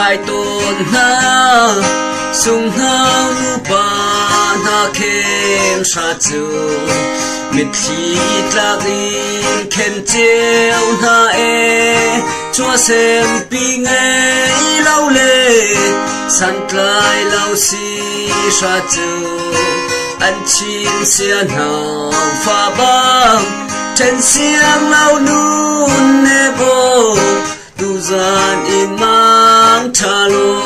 hai tôn na sung hao nu ba na khen sa chu mit khi tla in khen treo na e chua xem pi nghe lâu lệ san tlai lâu si sa chu anh chim xiên hào pha băng trên xiang lâu nun nè bồ tu gian in mang cha lô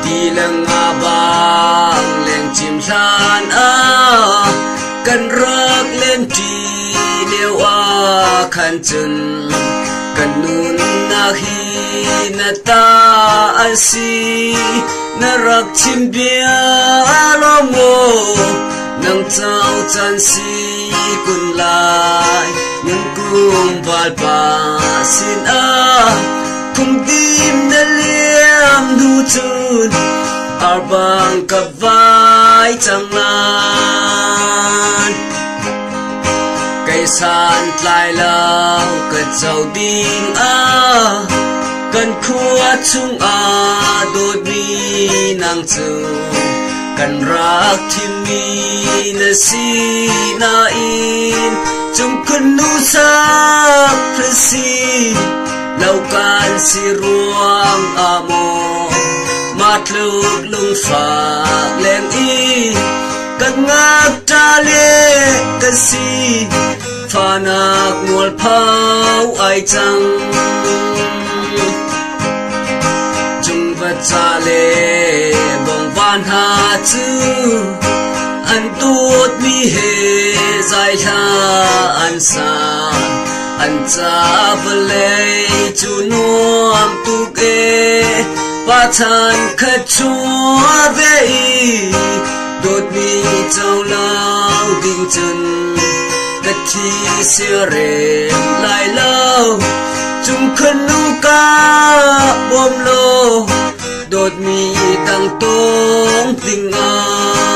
đi lăng a bang lên chim san a cần rắc lên tri liêu a khăn chân cần nun na hi na ta an si na rak chim bia lo mo nang chao chan si kun lai nhưng kum val pa sin a kum tim na liam nu chun ar bang ka vai chang lan kai san tlai lao ka chau ding a cần khua chung a đôi mi nàng chu cần rác thêm mi na si na in chung cần nu sa presi lâu can si ruang amo mat luk lung pha leng i cần ngak ta le cần si pha nak mual phau ai chang cha lệ bông van hà chữ anh tuốt mi hề dài ha anh sa anh cha vlei chu nuam tu ke pa chan khat chua ve đột mi châu lao ding chân cất thi xưa rèm lại lâu chung khăn nu ca bom lô đột mi tăng tông tình ai